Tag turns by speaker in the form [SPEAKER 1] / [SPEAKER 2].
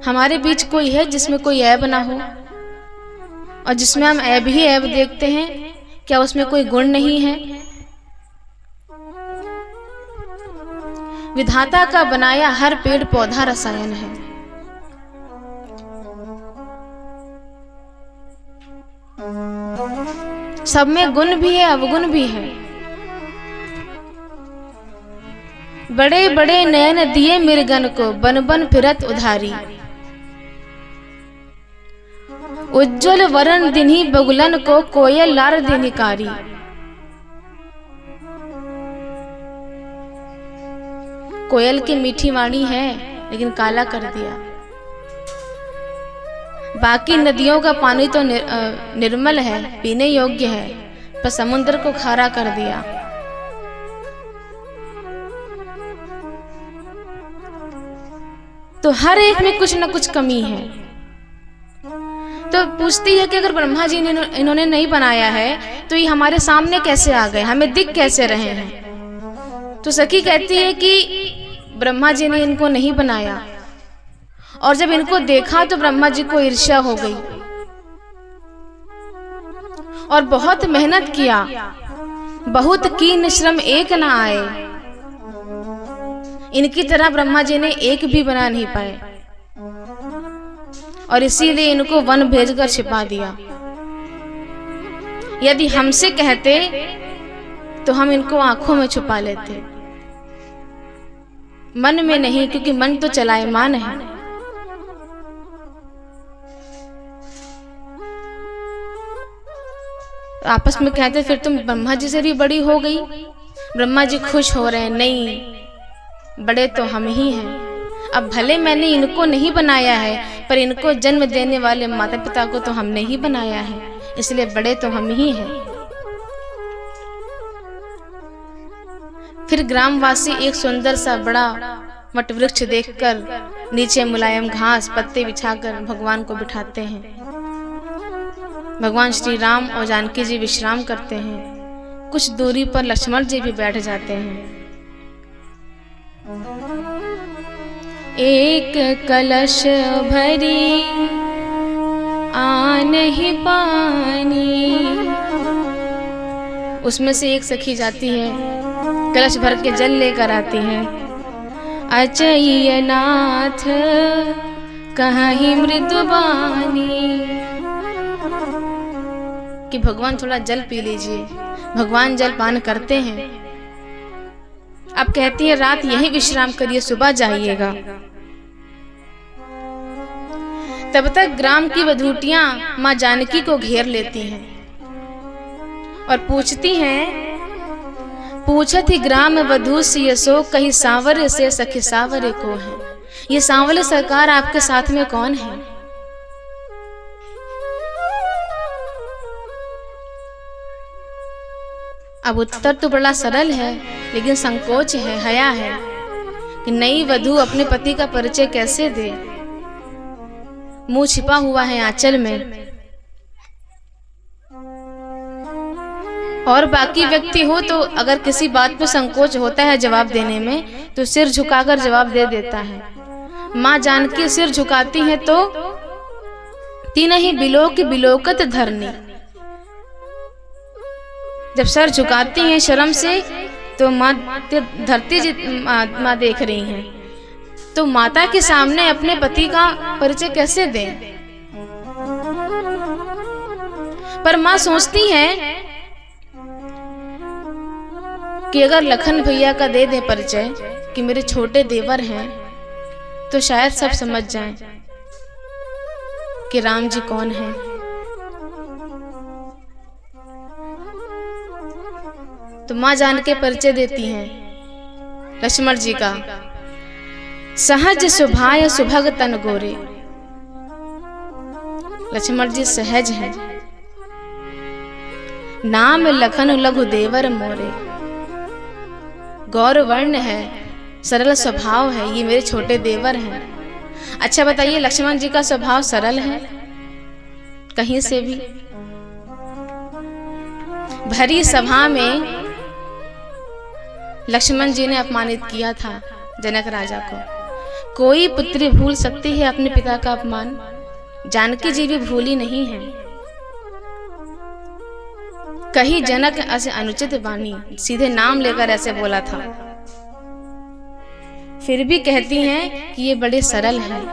[SPEAKER 1] हमारे बीच कोई है जिसमें कोई ऐब ना हो, और जिसमें हम ऐब ही ऐब देखते हैं, क्या उसमें कोई गुण नहीं है? विधाता का बनाया हर पेड़ पौधा रसायन है। सब में गुण भी है, अवगुण भी है। बड़े बड़े नयन दिए मृगन को, बन बन फिरत उधारी। उज्ज्वल वरण दिन्ही बगुलन को, कोयल लार दिनिकारी। कोयल की मीठी वाणी है, लेकिन काला कर दिया। बाकी नदियों का पानी तो निर्मल है, पीने योग्य है, पर समुद्र को खारा कर दिया। तो हर एक में कुछ न कुछ कमी है। तो पूछती है कि अगर ब्रह्मा जी ने इन्होंने नहीं बनाया है तो ये हमारे सामने कैसे आ गए, हमें दिख कैसे रहे हैं? तो सखी कहती है कि ब्रह्मा जी ने इनको नहीं बनाया, और जब इनको देखा तो ब्रह्मा जी को ईर्ष्या हो गई और बहुत मेहनत किया, बहुत कीन श्रम एक ना आए। इनकी तरह ब्रह्मा जी ने एक भी बना नहीं पाए, और इसीलिए इनको वन भेजकर छिपा दिया। यदि हमसे कहते तो हम इनको आंखों में छुपा लेते, मन में नहीं, क्योंकि मन तो चलायमान है। आपस में कहते फिर तुम ब्रह्मा जी से भी बड़ी हो गई। ब्रह्मा जी खुश हो रहे हैं, नहीं, बड़े तो हम ही हैं। अब भले मैंने इनको नहीं बनाया है, पर इनको जन्म देने वाले माता पिता को तो हमने ही बनाया है, इसलिए बड़े तो हम ही हैं। फिर ग्रामवासी एक सुंदर सा बड़ा वट वृक्ष देखकर नीचे मुलायम घास पत्ते बिछाकर भगवान को बिठाते हैं। भगवान श्री राम और जानकी जी विश्राम करते हैं। कुछ दूरी पर लक्ष्मण जी भी बैठ जाते हैं। एक कलश भरी आनहि पानी, उसमें से एक सखी जाती है, कलश भर के जल लेकर आती है। अचैय नाथ कहीं मृदुबानी, कि भगवान थोड़ा जल पी लीजिए। भगवान जल पान करते हैं। अब कहती है रात यहीं विश्राम करिए, सुबह जाइएगा। तब तक ग्राम की वधूटियां मां जानकी को घेर लेती हैं और पूछती हैं, पूछत ही ग्राम वधू सियसो, कहीं सांवरे से सखी सांवरे को है। ये सांवले सरकार आपके साथ में कौन है? अब उत्तर तो बड़ा सरल है, लेकिन संकोच है, हया है कि नई वधू अपने पति का परिचय कैसे दे। मुंह छिपा हुआ है आंचल में, और बाकी व्यक्ति हो तो अगर किसी बात पे संकोच होता है जवाब देने में, तो सिर झुकाकर जवाब दे देता है। माँ जानकी सिर झुकाती हैं तो तीन ही बिलोक बिलोकत धरनी। जब सर झुकाती हैं शर्म से, तो माँ धरती माँ देख रही हैं, तो माता के सामने अपने पति का परिचय कैसे दें? पर माँ सोचती हैं कि अगर लखन भैया का दे दे परिचय कि मेरे छोटे देवर हैं, तो शायद सब समझ जाएं कि राम जी कौन हैं। तो माँ जान के परिचय देती हैं लक्ष्मण जी का। सहज सुभाय सुभग तन गोरे, लक्ष्मण जी सहज हैं। नाम लखन लघु देवर मोरे, गौर वर्ण है, सरल स्वभाव है, ये मेरे छोटे देवर हैं। अच्छा बताइए, लक्ष्मण जी का स्वभाव सरल है कहीं से भी? भरी सभा में लक्ष्मण जी ने अपमानित किया था जनक राजा को। कोई पुत्री भूल सकती है अपने पिता का अपमान? जानकी जी भी भूली नहीं है। कही जनक ऐसे अनुचित वाणी, सीधे नाम लेकर ऐसे बोला था। फिर भी कहती हैं कि ये बड़े सरल हैं,